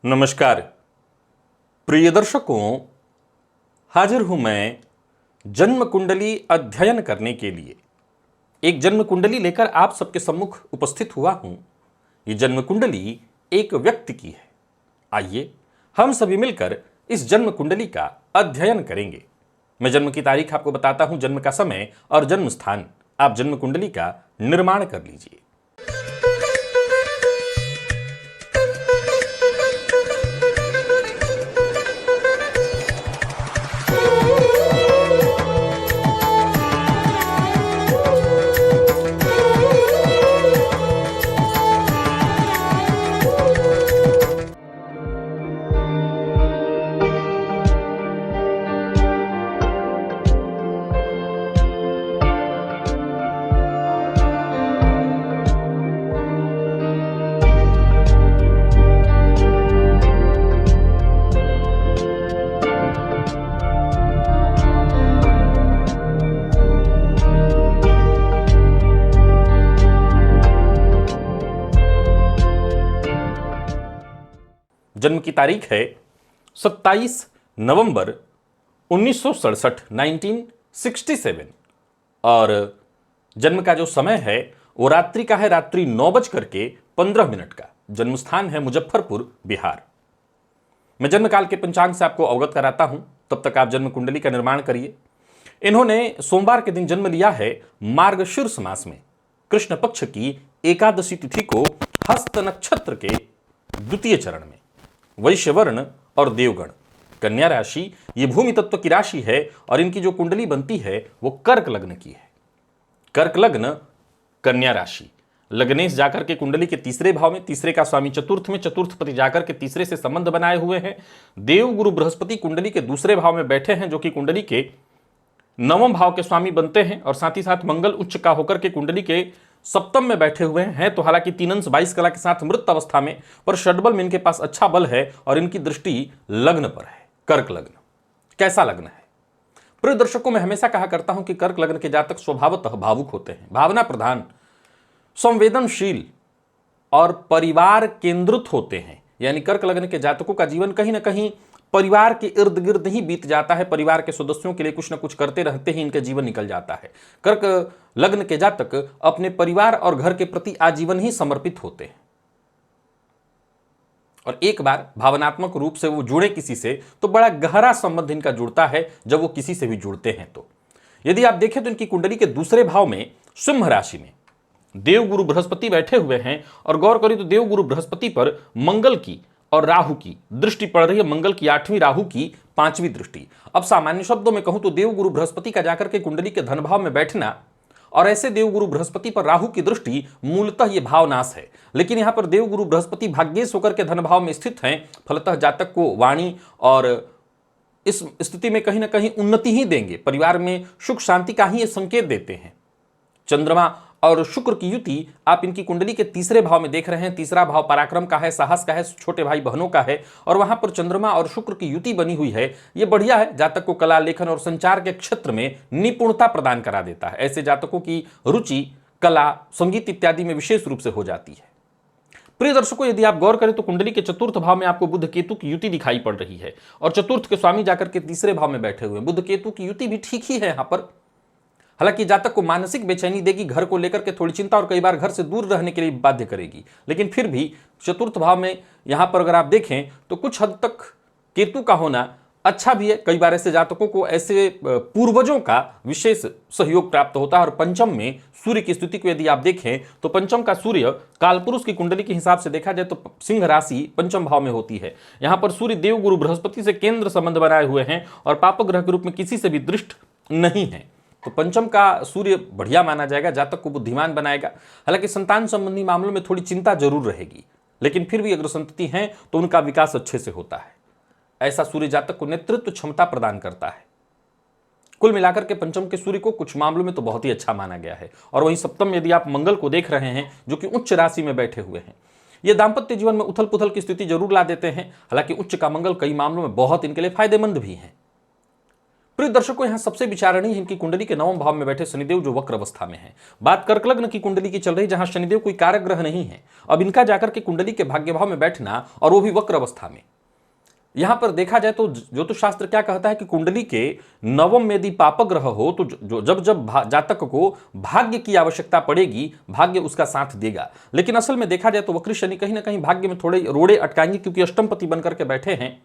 नमस्कार प्रिय दर्शकों, हाजिर हूं मैं जन्म कुंडली अध्ययन करने के लिए। एक जन्म कुंडली लेकर आप सबके सम्मुख उपस्थित हुआ हूं। ये जन्म कुंडली एक व्यक्ति की है। आइए हम सभी मिलकर इस जन्म कुंडली का अध्ययन करेंगे। मैं जन्म की तारीख आपको बताता हूं, जन्म का समय और जन्म स्थान। आप जन्म कुंडली का निर्माण कर लीजिए। जन्म की तारीख है 27 नवंबर 1967 1967 और जन्म का जो समय है वो रात्रि का है, रात्रि 9:15 का। जन्म स्थान है मुजफ्फरपुर, बिहार। मैं जन्म काल के पंचांग से आपको अवगत कराता हूं, तब तक आप जन्म कुंडली का निर्माण करिए। इन्होंने सोमवार के दिन जन्म लिया है, मार्गशीर्ष मास में, कृष्ण पक्ष की एकादशी तिथि को, हस्त नक्षत्र के द्वितीय चरण में, वैश्य वर्ण और देवगण। कन्या राशि ये भूमि तत्व की राशि है और इनकी जो कुंडली बनती है वो कर्क लग्न की है। कर्क लग्न, कन्या राशि। लग्नेश जाकर के कुंडली के तीसरे भाव में, तीसरे का स्वामी चतुर्थ में, चतुर्थपति जाकर के तीसरे से संबंध बनाए हुए हैं। देव गुरु बृहस्पति कुंडली के दूसरे भाव में बैठे हैं, जो कि कुंडली के नवम भाव के स्वामी बनते हैं, और साथ ही साथ मंगल उच्च का होकर के कुंडली के सप्तम में बैठे हुए हैं। तो हालांकि 3 अंश 22 कला के साथ मृत अवस्था में, पर षडबल में इनके पास अच्छा बल है और इनकी दृष्टि लग्न पर है। कर्क लग्न कैसा लग्न है? प्रिय दर्शकों, मैं हमेशा कहा करता हूं कि कर्क लग्न के जातक स्वभावतः भावुक होते हैं, भावना प्रधान, संवेदनशील और परिवार केंद्रित होते हैं। यानी कर्क लग्न के जातकों का जीवन कहीं ना कहीं परिवार के इर्द गिर्द ही बीत जाता है। परिवार के सदस्यों के लिए कुछ न कुछ करते रहते ही इनका जीवन निकल जाता है। कर्क लग्न के जातक अपने परिवार और घर के प्रति आजीवन ही समर्पित होते हैं, और एक बार भावनात्मक रूप से वो जुड़े किसी से तो बड़ा गहरा संबंध इनका जुड़ता है जब वो किसी से भी जुड़ते हैं। तो यदि आप देखें तो इनकी कुंडली के दूसरे भाव में, सिंह राशि में, देव गुरु बृहस्पति बैठे हुए हैं, और गौर करें तो देव गुरु बृहस्पति पर मंगल की और राहु की दृष्टि पड़ रही है। मंगल की 8वीं, राहु की 5वीं दृष्टि। अब सामान्य शब्दों में कहूं तो देव गुरु बृहस्पति का जाकर के कुंडली के धन भाव में बैठना और ऐसे देव गुरु बृहस्पति पर राहु की दृष्टि, मूलतः यह भावनाश है। लेकिन यहां पर देव गुरु बृहस्पति भाग्येश होकर के धन भाव में स्थित हैं, फलतः जातक को वाणी और इस स्थिति में कहीं ना कहीं उन्नति ही देंगे। परिवार में सुख शांति का ही ये संकेत देते हैं। चंद्रमा और शुक्र की युति आप इनकी कुंडली के तीसरे भाव में देख रहे हैं। तीसरा भाव पराक्रम का है, साहस का है, छोटे भाई बहनों का है, और वहां पर चंद्रमा और शुक्र की युति बनी हुई है। ये बढ़िया है, जातक को कला, लेखन और संचार के क्षेत्र में निपुणता प्रदान करा देता है। ऐसे जातकों की रुचि कला, संगीत इत्यादि में विशेष रूप से हो जाती है। प्रिय दर्शकों, यदि आप गौर करें तो कुंडली के चतुर्थ भाव में आपको बुध केतु की युति दिखाई पड़ रही है, और चतुर्थ के स्वामी जाकर के तीसरे भाव में बैठे हुए। बुध केतु की युति भी ठीक ही है यहां पर। हालांकि जातक को मानसिक बेचैनी देगी, घर को लेकर के थोड़ी चिंता, और कई बार घर से दूर रहने के लिए बाध्य करेगी। लेकिन फिर भी चतुर्थ भाव में यहां पर अगर आप देखें तो कुछ हद तक केतु का होना अच्छा भी है। कई बार ऐसे जातकों को ऐसे पूर्वजों का विशेष सहयोग प्राप्त होता है। और पंचम में सूर्य की स्थिति को यदि आप देखें तो पंचम का सूर्य कालपुरुष की कुंडली के हिसाब से देखा जाए तो सिंह राशि पंचम भाव में होती है। यहां पर सूर्य देव गुरु बृहस्पति से केंद्र संबंध बनाए हुए हैं और पाप ग्रह के रूप में किसी से भी दृष्ट नहीं है। तो पंचम का सूर्य बढ़िया माना जाएगा, जातक को बुद्धिमान बनाएगा। हालांकि संतान संबंधी मामलों में थोड़ी चिंता जरूर रहेगी, लेकिन फिर भी अगर संतति है तो उनका विकास अच्छे से होता है। ऐसा सूर्य जातक को नेतृत्व क्षमता प्रदान करता है। कुल मिलाकर के पंचम के सूर्य को कुछ मामलों में तो बहुत ही अच्छा माना गया है। और वहीं सप्तम में यदि आप मंगल को देख रहे हैं, जो कि उच्च राशि में बैठे हुए हैं, ये दाम्पत्य जीवन में उथल पुथल की स्थिति जरूर ला देते हैं। हालांकि उच्च का मंगल कई मामलों में बहुत इनके लिए फायदेमंद भी है। प्रिय दर्शकों, यहां सबसे विचारणीय है इनकी कुंडली के नवम भाव में बैठे शनिदेव जो वक्र अवस्था में है। बात कर्क लग्न की कुंडली की चल रही, जहां शनिदेव कोई कारक ग्रह नहीं है। अब इनका जाकर के कुंडली के भाग्य भाव में बैठना, और वो भी वक्र अवस्था में। यहां पर देखा जाए तो ज्योतिष शास्त्र क्या कहता है कि कुंडली के नवम में यदि पाप ग्रह हो तो जब जब जातक को भाग्य की आवश्यकता पड़ेगी, भाग्य उसका साथ देगा। लेकिन असल में देखा जाए तो वक्री शनि कहीं ना कहीं भाग्य में थोड़े रोड़े अटकाएंगे, क्योंकि अष्टमपति बनकर के बैठे हैं,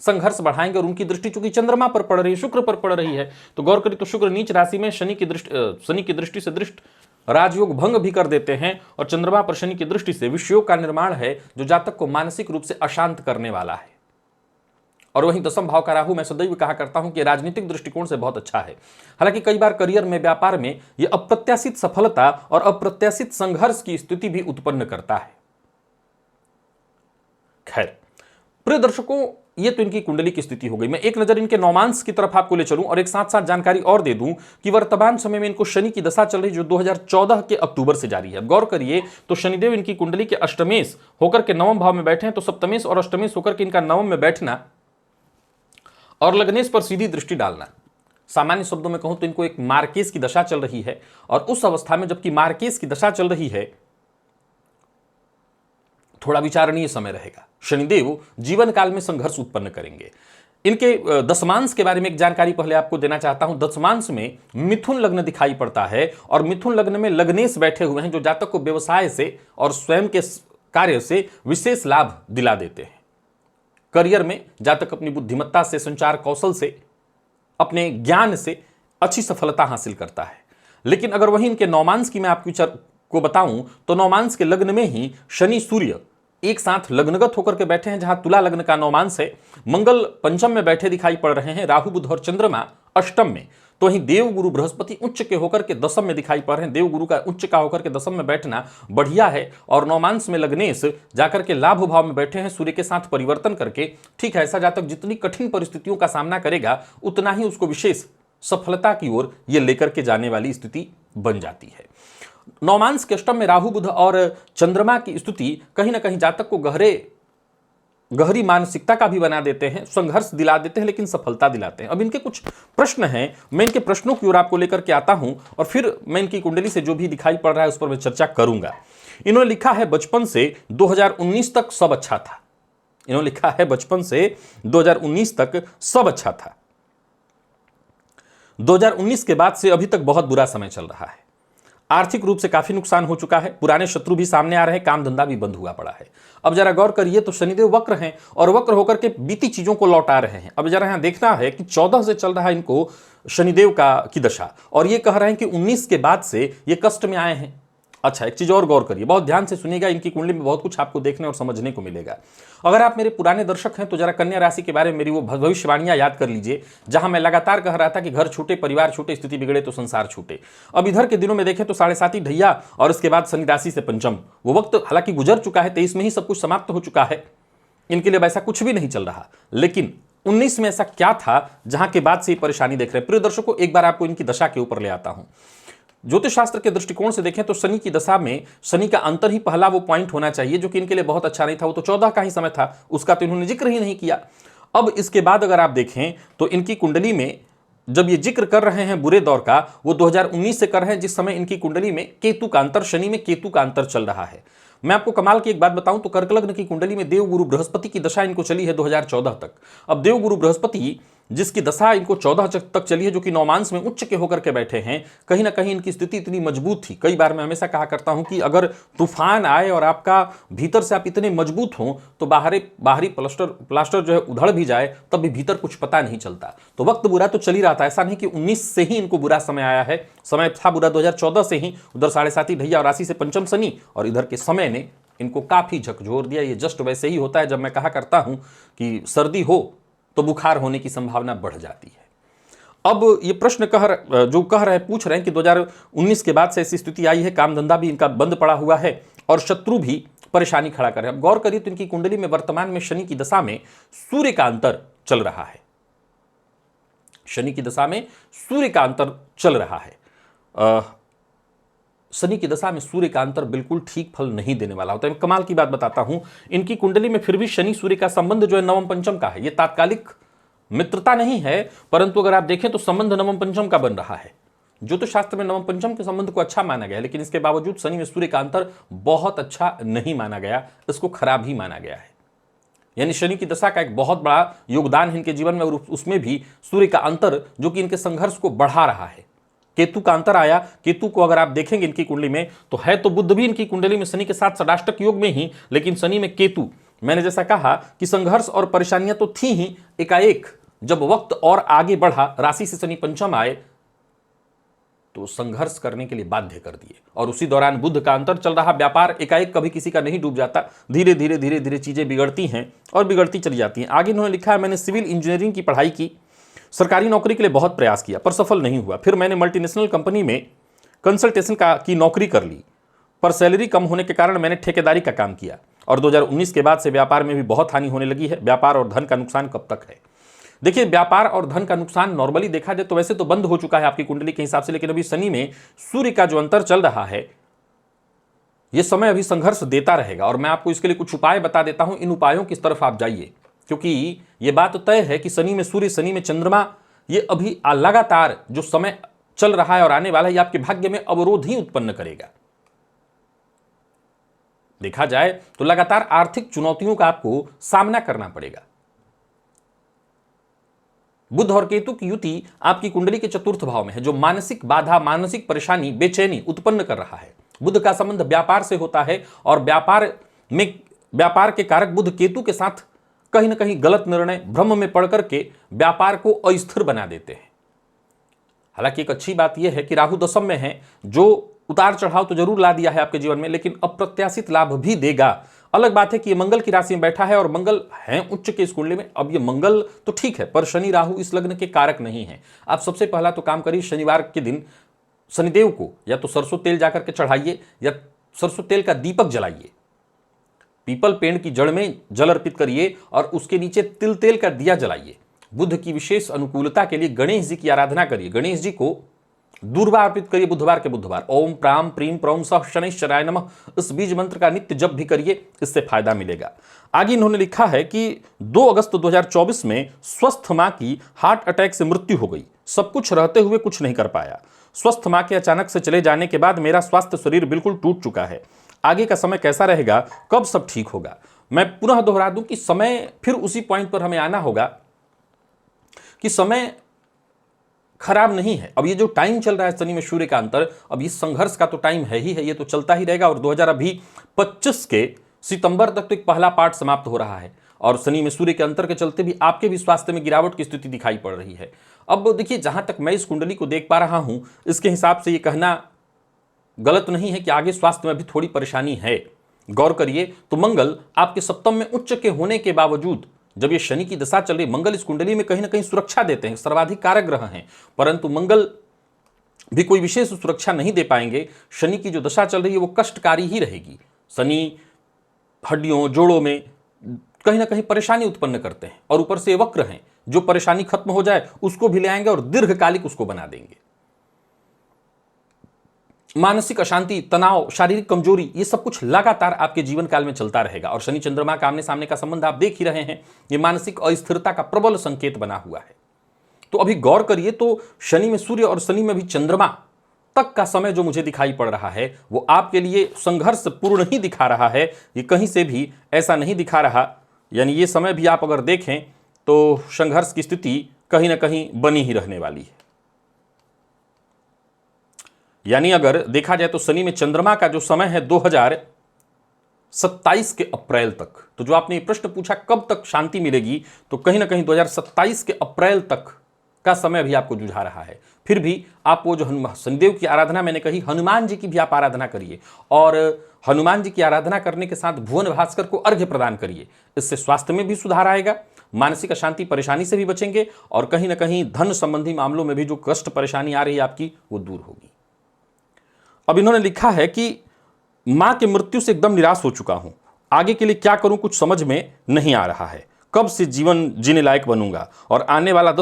संघर्ष बढ़ाएंगे। और उनकी दृष्टि चूंकि चंद्रमा पर पड़ रही है, शुक्र पर पड़ रही है, तो गौर करें तो शुक्र नीच राशि में शनि की दृष्टि से दृष्ट राजयोग भंग भी कर देते हैं। और चंद्रमा पर शनि की दृष्टि से विषयोग का निर्माण है, जो जातक को मानसिक रूप से अशांत करने वाला है। और वहीं दसम भाव का राहु, मैं सदैव कहा करता हूं कि राजनीतिक दृष्टिकोण से बहुत अच्छा है। हालांकि कई बार करियर में, व्यापार में यह अप्रत्याशित सफलता और अप्रत्याशित संघर्ष की स्थिति भी उत्पन्न करता है। खैर प्रिय दर्शकों, ये तो इनकी कुंडली की स्थिति हो गई। मैं एक नजर इनके नौमांस की तरफ आपको ले चलूं और एक साथ साथ जानकारी और दे दूं कि वर्तमान समय में इनको शनि की दशा चल रही, जो 2014 के अक्टूबर से जारी है। गौर करिए तो शनिदेव इनकी कुंडली के अष्टमेश होकर के नवम भाव में बैठे हैं, तो सप्तमेश और अष्टमेश होकर के इनका नवम में बैठना और लग्नेश पर सीधी दृष्टि डालना, सामान्य शब्दों में कहूं तो इनको एक मार्केस की दशा चल रही है। और उस अवस्था में जबकि मार्केस की दशा चल रही है, थोड़ा विचारणीय समय रहेगा। शनिदेव जीवन काल में संघर्ष उत्पन्न करेंगे। इनके दशमांश के बारे में एक जानकारी पहले आपको देना चाहता हूं। दशमांश में मिथुन लग्न दिखाई पड़ता है, और मिथुन लग्न में लग्नेश बैठे हुए हैं, जो जातक को व्यवसाय से और स्वयं के कार्य से विशेष लाभ दिला देते हैं। करियर में जातक अपनी बुद्धिमत्ता से, संचार कौशल से, अपने ज्ञान से अच्छी सफलता हासिल करता है। लेकिन अगर वहीं इनके नौमांश की मैं आपको बताऊं तो नौमांश के लग्न में ही शनि सूर्य एक साथ लग्नगत होकर के बैठे हैं, जहां तुला लग्न का नौमांश है। मंगल पंचम में बैठे दिखाई पड़ रहे हैं, राहु बुध और चंद्रमा अष्टम में। तो वहीं देव गुरु बृहस्पति उच्च के होकर के दशम में दिखाई पड़ रहे हैं। देव गुरु का उच्च का होकर के दशम में बैठना बढ़िया है। और नौमांश में लग्नेश जाकर के लाभ भाव में बैठे हैं, सूर्य के साथ परिवर्तन करके। ठीक है, ऐसा जातक जितनी कठिन परिस्थितियों का सामना करेगा, उतना ही उसको विशेष सफलता की ओर यह लेकर के जाने वाली स्थिति बन जाती है। नौमांश के अष्टम में राहु बुध और चंद्रमा की स्थिति कहीं ना कहीं जातक को गहरी मानसिकता का भी बना देते हैं, संघर्ष दिला देते हैं, लेकिन सफलता दिलाते हैं। अब इनके कुछ प्रश्न हैं, मैं इनके प्रश्नों की ओर आपको लेकर के आता हूं, और फिर मैं इनकी कुंडली से जो भी दिखाई पड़ रहा है उस पर मैं चर्चा करूंगा। इन्होंने लिखा है बचपन से 2019 तक सब अच्छा था। इन्होंने लिखा है बचपन से 2019 तक सब अच्छा था। 2019 के बाद से अभी तक बहुत बुरा समय चल रहा है। आर्थिक रूप से काफी नुकसान हो चुका है, पुराने शत्रु भी सामने आ रहे हैं, काम धंधा भी बंद हुआ पड़ा है। अब जरा गौर करिए तो शनिदेव वक्र हैं, और वक्र होकर के बीती चीजों को लौटा रहे हैं। अब जरा यहां देखना है कि 14 से चल रहा है इनको शनिदेव की दशा, और ये कह रहे हैं कि 19 के बाद से ये कष्ट में आए हैं। अच्छा, एक चीज और गौर करिए, बहुत ध्यान से सुनिएगा, इनकी कुंडली में बहुत कुछ आपको देखने और समझने को मिलेगा। अगर आप मेरे पुराने दर्शक हैं तो जरा कन्या राशि के बारे में मेरी वो भविष्यवाणियां याद कर लीजिए, जहां मैं लगातार कह रहा था कि घर छूटे, परिवार छूटे, स्थिति बिगड़े तो संसार छूटे। अब इधर के दिनों में देखें तो 7.5 ढैया और इसके बाद शनि राशि से पंचम, वो वक्त हालांकि गुजर चुका है, 23 में ही सब कुछ समाप्त हो चुका है। इनके लिए वैसा कुछ भी नहीं चल रहा। लेकिन 19 में ऐसा क्या था जहां के बाद से ये परेशानी देख रहे हैं? प्रिय दर्शकों, एक बार आपको इनकी दशा के ऊपर ले आता हूं। ज्योतिष शास्त्र के दृष्टिकोण से देखें तो शनि की दशा में शनि का अंतर ही पहला वो पॉइंट होना चाहिए, जो कि इनके लिए बहुत अच्छा नहीं था। वो तो 14 का ही समय था, उसका तो इन्होंने जिक्र ही नहीं किया। अब इसके बाद अगर आप देखें तो इनकी कुंडली में जब ये जिक्र कर रहे हैं बुरे दौर का, वो 2019 से कर रहे हैं, जिस समय इनकी कुंडली में केतु का अंतर, शनि में केतु का अंतर चल रहा है। मैं आपको कमाल की एक बात बताऊं तो कर्क लग्न की कुंडली में देव गुरु बृहस्पति की दशा इनको चली है 2014 तक। अब देव गुरु बृहस्पति जिसकी दशा इनको 14 तक चली है, जो कि नौमांश में उच्च के होकर के बैठे हैं, कहीं ना कहीं इनकी स्थिति इतनी मजबूत थी। कई बार मैं हमेशा कहा करता हूं कि अगर तूफान आए और आपका भीतर से आप इतने मजबूत हों तो बाहरी प्लास्टर जो है उधड़ भी जाए, तब भी भीतर कुछ पता नहीं चलता। तो वक्त बुरा तो चल ही रहा था, ऐसा नहीं कि 19 से ही इनको बुरा समय आया है। समय था बुरा 2014 से ही, उधर 7.5 ढैया और राशि से पंचम शनि, और इधर के समय ने इनको काफी झकझोर दिया। ये जस्ट वैसे ही होता है जब मैं कहा करता हूं कि सर्दी हो तो बुखार होने की संभावना बढ़ जाती है। अब ये प्रश्न पूछ रहे हैं कि 2019 के बाद से ऐसी स्थिति आई है, काम धंधा भी इनका बंद पड़ा हुआ है और शत्रु भी परेशानी खड़ा कर रहे हैं। अब गौर करिए तो इनकी कुंडली में वर्तमान में शनि की दशा में सूर्य का अंतर चल रहा है। शनि की दशा में सूर्य का अंतर चल रहा है। शनि की दशा में सूर्य का अंतर बिल्कुल ठीक फल नहीं देने वाला होता है। मैं कमाल की बात बताता हूं, इनकी कुंडली में फिर भी शनि सूर्य का संबंध जो है नवम पंचम का है। ये तात्कालिक मित्रता नहीं है, परंतु अगर आप देखें तो संबंध नवम पंचम का बन रहा है। ज्योतिष शास्त्र में नवम पंचम के संबंध को अच्छा माना गया है, लेकिन इसके बावजूद शनि में सूर्य का अंतर बहुत अच्छा नहीं माना गया, इसको खराब ही माना गया है। यानी शनि की दशा का एक बहुत बड़ा योगदान है इनके जीवन में, और उसमें भी सूर्य का अंतर जो कि इनके संघर्ष को बढ़ा रहा है। केतु का अंतर आया, केतु को अगर आप देखेंगे इनकी कुंडली में तो है तो बुध भी इनकी कुंडली में शनि के साथ षडाष्टक योग में ही, लेकिन शनि में केतु, मैंने जैसा कहा कि संघर्ष और परेशानियां तो थी ही, एकाएक जब वक्त और आगे बढ़ा, राशि से शनि पंचम आए तो संघर्ष करने के लिए बाध्य कर दिए। और उसी दौरान बुध का अंतर चल रहा, व्यापार एकाएक कभी किसी का नहीं डूब जाता, धीरे धीरे धीरे धीरे चीजें बिगड़ती हैं और बिगड़ती चली जाती हैं। आगे इन्होंने लिखा है, मैंने सिविल इंजीनियरिंग की पढ़ाई की, सरकारी नौकरी के लिए बहुत प्रयास किया पर सफल नहीं हुआ। फिर मैंने मल्टीनेशनल कंपनी में कंसल्टेशन की नौकरी कर ली, पर सैलरी कम होने के कारण मैंने ठेकेदारी का काम किया, और 2019 के बाद से व्यापार में भी बहुत हानि होने लगी है। व्यापार और धन का नुकसान कब तक है? देखिए, व्यापार और धन का नुकसान नॉर्मली देखा जाए तो वैसे तो बंद हो चुका है आपकी कुंडली के हिसाब से, लेकिन अभी शनि में सूर्य का जो अंतर चल रहा है, यह समय अभी संघर्ष देता रहेगा। और मैं आपको इसके लिए कुछ उपाय बता देता हूं, इन उपायों की तरफ आप जाइए, क्योंकि यह बात तय है कि शनि में सूर्य, शनि में चंद्रमा, ये अभी लगातार जो समय चल रहा है और आने वाला है, ये आपके भाग्य में अवरोध ही उत्पन्न करेगा। देखा जाए तो लगातार आर्थिक चुनौतियों का आपको सामना करना पड़ेगा। बुध और केतु की युति आपकी कुंडली के चतुर्थ भाव में है, जो मानसिक बाधा, मानसिक परेशानी, बेचैनी उत्पन्न कर रहा है। बुध का संबंध व्यापार से होता है, और व्यापार के कारक बुध केतु के साथ कहीं ना कहीं गलत निर्णय, भ्रम में पड़ करके व्यापार को अस्थिर बना देते हैं। हालांकि एक अच्छी बात यह है कि राहु दशम में है, जो उतार चढ़ाव तो जरूर ला दिया है आपके जीवन में, लेकिन अप्रत्याशित लाभ भी देगा। अलग बात है कि ये मंगल की राशि में बैठा है, और मंगल है उच्च के इस कुंडली में। अब ये मंगल तो ठीक है, पर शनि राहु इस लग्न के कारक नहीं है। आप सबसे पहला तो काम करिए, शनिवार के दिन शनिदेव को या तो सरसों तेल जाकर के चढ़ाइए, या सरसों तेल का दीपक जलाइए, पीपल पेड़ की जड़ में जल अर्पित करिए, और उसके नीचे तिल तेल का दिया जलाइए। बुध की विशेष अनुकूलता के लिए गणेश जी की आराधना करिए, गणेश जी को दूर्वा अर्पित करिए बुधवार के बुधवार। ओम प्राम प्रीम प्रौम सह शनैश्चराय नमः, इस बीज मंत्र का नित्य जप भी करिए, इससे फायदा मिलेगा। आगे इन्होंने लिखा है कि 2 अगस्त 2024 में स्वस्थ मां की हार्ट अटैक से मृत्यु हो गई। सब कुछ रहते हुए कुछ नहीं कर पाया। स्वस्थ मां के अचानक से चले जाने के बाद मेरा स्वास्थ्य शरीर बिल्कुल टूट चुका है। आगे का समय कैसा रहेगा, कब सब ठीक होगा? मैं पुनः दोहरा दूं कि समय, फिर उसी पॉइंट पर हमें आना होगा कि समय खराब नहीं है। अब ये जो टाइम चल रहा है शनि में सूर्य का अंतर, अब इस संघर्ष का तो टाइम है ही है, ये तो चलता ही रहेगा। और 2025 के सितंबर तक तो एक पहला पार्ट समाप्त हो रहा है, और शनि में सूर्य के अंतर के चलते भी आपके भी स्वास्थ्य में गिरावट की स्थिति दिखाई पड़ रही है। अब देखिए, जहां तक मैं इस कुंडली को देख पा रहा हूं, इसके हिसाब से ये कहना गलत नहीं है कि आगे स्वास्थ्य में भी थोड़ी परेशानी है। गौर करिए तो मंगल आपके सप्तम में उच्च के होने के बावजूद, जब ये शनि की दशा चल रही, मंगल इस कुंडली में कहीं ना कहीं सुरक्षा देते हैं, सर्वाधिक कारक ग्रह हैं, परंतु मंगल भी कोई विशेष सुरक्षा नहीं दे पाएंगे। शनि की जो दशा चल रही है वो कष्टकारी ही रहेगी। शनि हड्डियों, जोड़ों में कहीं ना कहीं परेशानी उत्पन्न करते हैं, और ऊपर से वक्र हैं, जो परेशानी खत्म हो जाए उसको भी ले आएंगे और दीर्घकालिक उसको बना देंगे। मानसिक अशांति, तनाव, शारीरिक कमजोरी, ये सब कुछ लगातार आपके जीवन काल में चलता रहेगा। और शनि चंद्रमा का आमने सामने का संबंध आप देख ही रहे हैं, ये मानसिक अस्थिरता का प्रबल संकेत बना हुआ है। तो अभी गौर करिए तो शनि में सूर्य और शनि में भी चंद्रमा तक का समय जो मुझे दिखाई पड़ रहा है, वो आपके लिए संघर्ष पूर्ण ही दिखा रहा है। ये कहीं से भी ऐसा नहीं दिखा रहा, यानी ये समय भी आप अगर देखें तो संघर्ष की स्थिति कहीं ना कहीं बनी ही रहने वाली है। यानी अगर देखा जाए तो शनि में चंद्रमा का जो समय है 2027 के अप्रैल तक, तो जो आपने प्रश्न पूछा कब तक शांति मिलेगी, तो कहीं ना कहीं 2027 के अप्रैल तक का समय भी आपको जुझा रहा है। फिर भी आप वो जो शनिदेव की आराधना मैंने कही, हनुमान जी की भी आप आराधना करिए, और हनुमान जी की आराधना करने के साथ भुवन भास्कर को अर्घ्य प्रदान करिए। इससे स्वास्थ्य में भी सुधार आएगा, मानसिक अशांति परेशानी से भी बचेंगे, और कहीं ना कहीं धन संबंधी मामलों में भी जो कष्ट परेशानी आ रही है आपकी, वो दूर होगी। अब इन्होंने लिखा है कि मां के मृत्यु से एकदम निराश हो चुका हूं, आगे के लिए क्या करूं कुछ समझ में नहीं आ रहा है, कब से जीवन जीने लायक बनूंगा, और आने वाला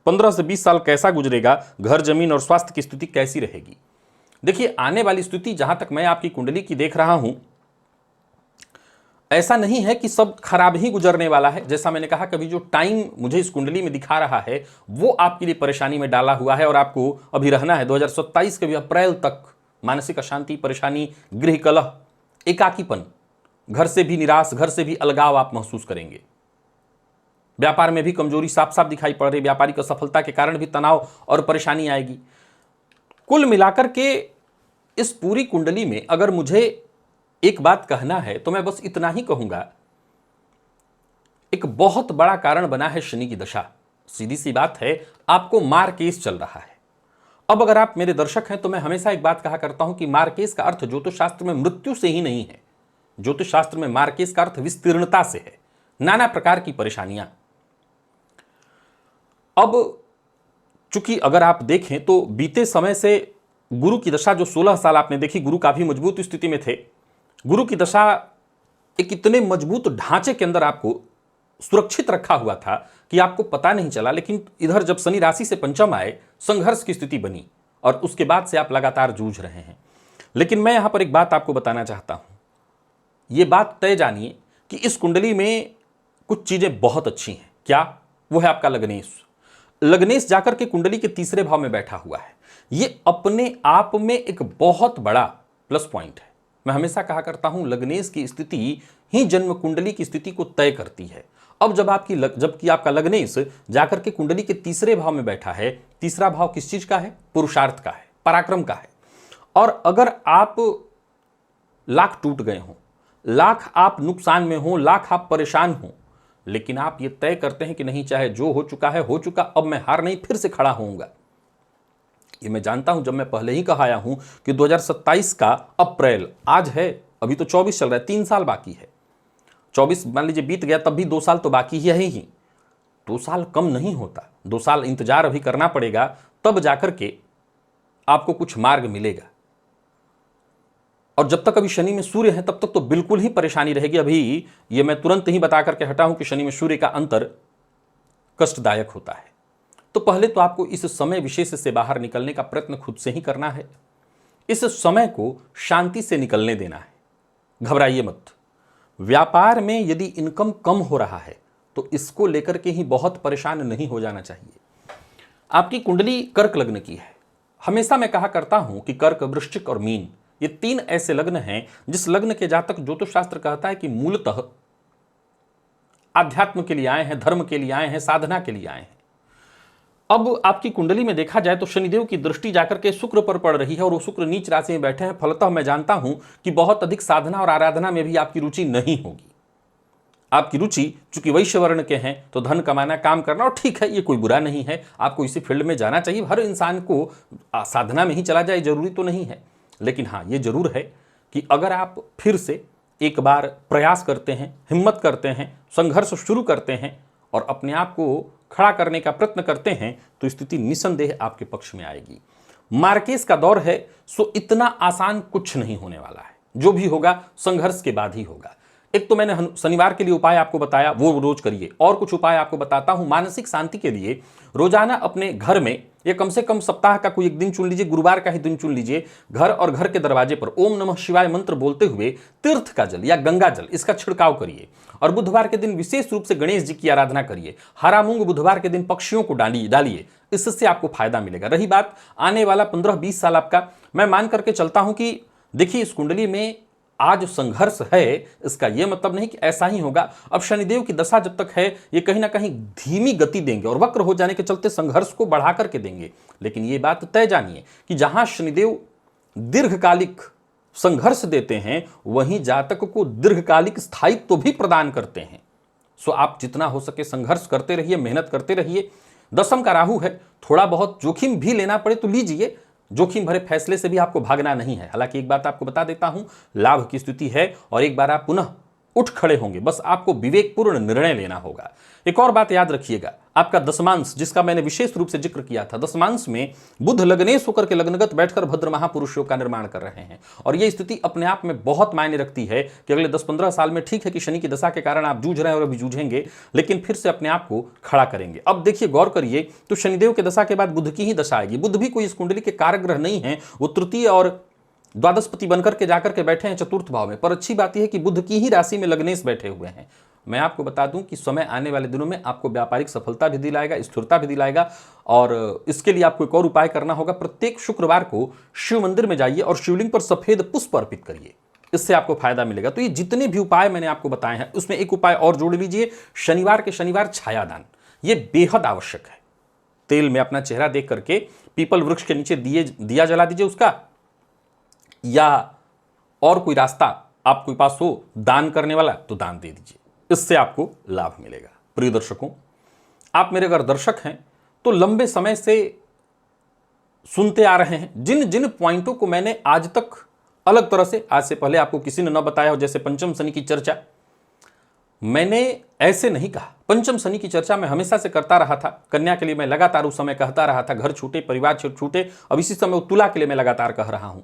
15 से 20 साल कैसा गुजरेगा, घर जमीन और स्वास्थ्य की स्थिति कैसी रहेगी। देखिए, आने वाली स्थिति जहां तक मैं आपकी कुंडली की देख रहा हूं, ऐसा नहीं है कि सब खराब ही गुजरने वाला है। जैसा मैंने कहा, कभी जो टाइम मुझे इस कुंडली में दिखा रहा है वो आपके लिए परेशानी में डाला हुआ है और आपको अभी रहना है 2027 के भी अप्रैल तक। मानसिक अशांति, परेशानी, गृह कलह, एकाकीपन, घर से भी निराश, घर से भी अलगाव आप महसूस करेंगे। व्यापार में भी कमजोरी साफ साफ दिखाई पड़ रही, व्यापारिक असफलता के कारण भी तनाव और परेशानी आएगी। कुल मिलाकर के इस पूरी कुंडली में अगर मुझे एक बात कहना है तो मैं बस इतना ही कहूंगा, एक बहुत बड़ा कारण बना है शनि की दशा। सीधी सी बात है, आपको मार केस चल रहा है। अब अगर आप मेरे दर्शक हैं तो मैं हमेशा एक बात कहा करता हूं कि मार केस का अर्थ ज्योतिष शास्त्र में मृत्यु से ही नहीं है। ज्योतिष शास्त्र में मार केस का अर्थ विस्तीर्णता से है, नाना प्रकार की परेशानियां। अब चूंकि अगर आप देखें तो बीते समय से गुरु की दशा जो 16 साल आपने देखी, गुरु काफी मजबूत स्थिति में थे। गुरु की दशा एक इतने मजबूत ढांचे के अंदर आपको सुरक्षित रखा हुआ था कि आपको पता नहीं चला। लेकिन इधर जब शनि राशि से पंचम आए, संघर्ष की स्थिति बनी और उसके बाद से आप लगातार जूझ रहे हैं। लेकिन मैं यहां पर एक बात आपको बताना चाहता हूं, यह बात तय जानिए कि इस कुंडली में कुछ चीजें बहुत अच्छी हैं। क्या? वो है आपका लग्नेश। लग्नेश जाकर के कुंडली के तीसरे भाव में बैठा हुआ है। यह अपने आप में एक बहुत बड़ा प्लस पॉइंट है। मैं हमेशा कहा करता हूं, लग्नेश की स्थिति ही जन्म कुंडली की स्थिति को तय करती है। अब जबकि आपका लग्नेश जाकर के कुंडली के तीसरे भाव में बैठा है, तीसरा भाव किस चीज का है? पुरुषार्थ का है, पराक्रम का है। और अगर आप लाख टूट गए हों, लाख आप नुकसान में हो, लाख आप परेशान हो, लेकिन आप ये तय करते हैं कि नहीं, चाहे जो हो चुका है हो चुका, अब मैं हार नहीं, फिर से खड़ा होऊंगा। ये मैं जानता हूं, जब मैं पहले ही कहा आया हूं कि 2027 का अप्रैल आज है, अभी तो 24 चल रहा है, 3 साल बाकी है। 24 मान लीजिए बीत गया, तब भी 2 साल तो बाकी ही 2 साल कम नहीं होता। 2 साल इंतजार अभी करना पड़ेगा, तब जाकर के आपको कुछ मार्ग मिलेगा। और जब तक अभी शनि में सूर्य है तब तक तो बिल्कुल ही परेशानी रहेगी। अभी ये मैं तुरंत ही बता करके हटा हूं कि शनि में सूर्य का अंतर कष्टदायक होता है। तो पहले तो आपको इस समय विशेष से बाहर निकलने का प्रयत्न खुद से ही करना है। इस समय को शांति से निकलने देना है, घबराइए मत। व्यापार में यदि इनकम कम हो रहा है तो इसको लेकर के ही बहुत परेशान नहीं हो जाना चाहिए। आपकी कुंडली कर्क लग्न की है। हमेशा मैं कहा करता हूं कि कर्क, वृश्चिक और मीन, ये 3 ऐसे लग्न हैं जिस लग्न के जातक ज्योतिष शास्त्र कहता है कि मूलतः आध्यात्म के लिए आए हैं, धर्म के लिए आए हैं, साधना के लिए आए हैं। अब आपकी कुंडली में देखा जाए तो शनिदेव की दृष्टि जाकर के शुक्र पर पड़ रही है और वो शुक्र नीच राशि में बैठे हैं। फलतः मैं जानता हूं कि बहुत अधिक साधना और आराधना में भी आपकी रुचि नहीं होगी। आपकी रुचि चूंकि वैश्य वर्ण के हैं तो धन कमाना, काम करना, और ठीक है, ये कोई बुरा नहीं है, आपको इसी फील्ड में जाना चाहिए। हर इंसान को साधना में ही चला जाए जरूरी तो नहीं है। लेकिन हाँ, ये जरूर है कि अगर आप फिर से एक बार प्रयास करते हैं, हिम्मत करते हैं, संघर्ष शुरू करते हैं और अपने आप को खड़ा करने का प्रयत्न करते हैं तो स्थिति निसंदेह आपके पक्ष में आएगी। मार्केस का दौर है, सो इतना आसान कुछ नहीं होने वाला है। जो भी होगा संघर्ष के बाद ही होगा। एक तो मैंने शनिवार के लिए उपाय आपको बताया, वो रोज करिए। और कुछ उपाय आपको बताता हूं मानसिक शांति के लिए। रोजाना अपने घर में या कम से कम सप्ताह का कोई एक दिन चुन लीजिए, गुरुवार का ही दिन चुन लीजिए। घर और घर के दरवाजे पर ओम नमः शिवाय मंत्र बोलते हुए तीर्थ का जल या गंगा जल, इसका छिड़काव करिए। और बुधवार के दिन विशेष रूप से गणेश जी की आराधना करिए। हरा मूंग बुधवार के दिन पक्षियों को डालिए, इससे आपको फायदा मिलेगा। रही बात आने वाला 15-20 साल आपका, मैं मान करके चलता हूं कि देखिए इस कुंडली में आज संघर्ष है, इसका यह मतलब नहीं कि ऐसा ही होगा। अब शनिदेव की दशा जब तक है, ये कहीं ना कहीं धीमी गति देंगे और वक्र हो जाने के चलते संघर्ष को बढ़ा करके देंगे। लेकिन यह बात तय जानिए कि जहां शनिदेव दीर्घकालिक संघर्ष देते हैं, वहीं जातक को दीर्घकालिक स्थायित्व भी प्रदान करते हैं। सो आप जितना हो सके संघर्ष करते रहिए, मेहनत करते रहिए। दशम का राहु है, थोड़ा बहुत जोखिम भी लेना पड़े तो लीजिए। जोखिम भरे फैसले से भी आपको भागना नहीं है। हालांकि एक बात आपको बता देता हूं, लाभ की स्थिति है और एक बार आप पुनः उठ खड़े होंगे। बस आपको विवेकपूर्ण निर्णय लेना होगा। एक और बात याद रखिएगा, आपका दशमांश, जिसका मैंने विशेष रूप से जिक्र किया था, दशमांश में बुध लग्नेश होकर के लग्नगत बैठकर भद्र महापुरुषों का निर्माण कर रहे हैं। और यह स्थिति अपने आप में बहुत मायने रखती है कि अगले 10-15 साल में, ठीक है कि शनि की दशा के कारण आप जूझ रहे हैं और अभी जूझेंगे, लेकिन फिर से अपने आप को खड़ा करेंगे। अब देखिए, गौर करिए, तो शनिदेव की दशा के बाद बुध की ही दशा आएगी। बुध भी कोई इस कुंडली के कारक ग्रह नहीं है, वो तृतीय और द्वादशपति बनकर के जाकर के बैठे हैं चतुर्थ भाव में। पर अच्छी बात यह है कि बुध की ही राशि में लग्नेश बैठे हुए हैं। मैं आपको बता दूं कि समय आने वाले दिनों में आपको व्यापारिक सफलता भी दिलाएगा, स्थिरता भी दिलाएगा। और इसके लिए आपको एक और उपाय करना होगा। प्रत्येक शुक्रवार को शिव मंदिर में जाइए और शिवलिंग पर सफेद पुष्प अर्पित करिए, इससे आपको फायदा मिलेगा। तो ये जितने भी उपाय मैंने आपको बताए हैं उसमें एक उपाय और जोड़ लीजिए, शनिवार के शनिवार छायादान, ये बेहद आवश्यक है। तेल में अपना चेहरा देख करके पीपल वृक्ष के नीचे दिया जला दीजिए उसका, या और कोई रास्ता आपके पास हो दान करने वाला तो दान दे दीजिए, इससे आपको लाभ मिलेगा। प्रिय दर्शकों, आप मेरे अगर दर्शक हैं तो लंबे समय से सुनते आ रहे हैं जिन जिन पॉइंटों को मैंने आज तक अलग तरह से, आज से पहले आपको किसी ने न बताया हो, जैसे पंचम शनि की चर्चा मैंने ऐसे नहीं कहा। पंचम शनि की चर्चा मैं हमेशा से करता रहा था। कन्या के लिए मैं लगातार उस समय कहता रहा था, घर छूटे परिवार छूटे। अब इसी समय तुला के लिए मैं लगातार कह रहा हूं।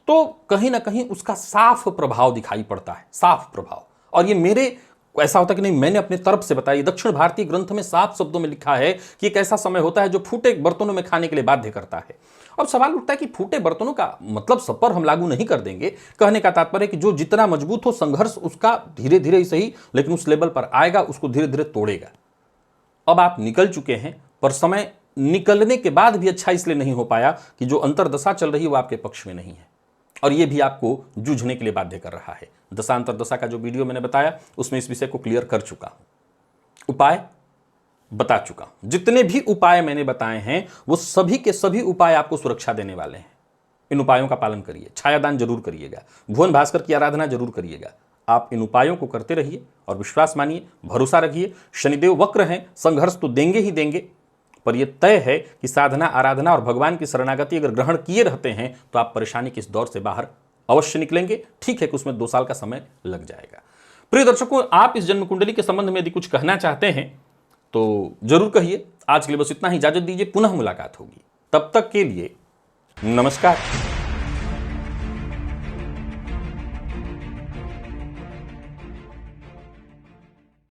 तो कहीं ना कहीं उसका साफ प्रभाव दिखाई पड़ता है, साफ प्रभाव। और ये मेरे ऐसा होता कि नहीं, मैंने अपने तरफ से बताया। दक्षिण भारतीय ग्रंथ में साफ शब्दों में लिखा है कि एक ऐसा समय होता है जो फूटे बर्तनों में खाने के लिए बाध्य करता है। अब सवाल उठता है कि फूटे बर्तनों का मतलब सब पर हम लागू नहीं कर देंगे। कहने का तात्पर्य कि जो जितना मजबूत हो, संघर्ष उसका धीरे धीरे ही सही लेकिन उस लेवल पर आएगा, उसको धीरे धीरे तोड़ेगा। अब आप निकल चुके हैं, पर समय निकलने के बाद भी अच्छा इसलिए नहीं हो पाया कि जो अंतरदशा चल रही है वो आपके पक्ष में नहीं है, और ये भी आपको जूझने के लिए बाध्य कर रहा है। दशा अंतरदशा का जो वीडियो मैंने बताया उसमें इस विषय को क्लियर कर चुका हूं, उपाय बता चुका हूं। जितने भी उपाय मैंने बताए हैं वो सभी के सभी उपाय आपको सुरक्षा देने वाले हैं। इन उपायों का पालन करिए, छायादान जरूर करिएगा, भुवन भास्कर की आराधना जरूर करिएगा। आप इन उपायों को करते रहिए और विश्वास मानिए, भरोसा रखिए। शनिदेव वक्र हैं, संघर्ष तो देंगे ही देंगे, पर यह तय है कि साधना, आराधना और भगवान की शरणागति अगर ग्रहण किए रहते हैं तो आप परेशानी के इस दौर से बाहर अवश्य निकलेंगे। ठीक है कि उसमें 2 साल का समय लग जाएगा। प्रिय दर्शकों, आप इस जन्म कुंडली के संबंध में यदि कुछ कहना चाहते हैं तो जरूर कहिए। आज के लिए बस इतना ही, इजाजत दीजिए, पुनः मुलाकात होगी। तब तक के लिए नमस्कार।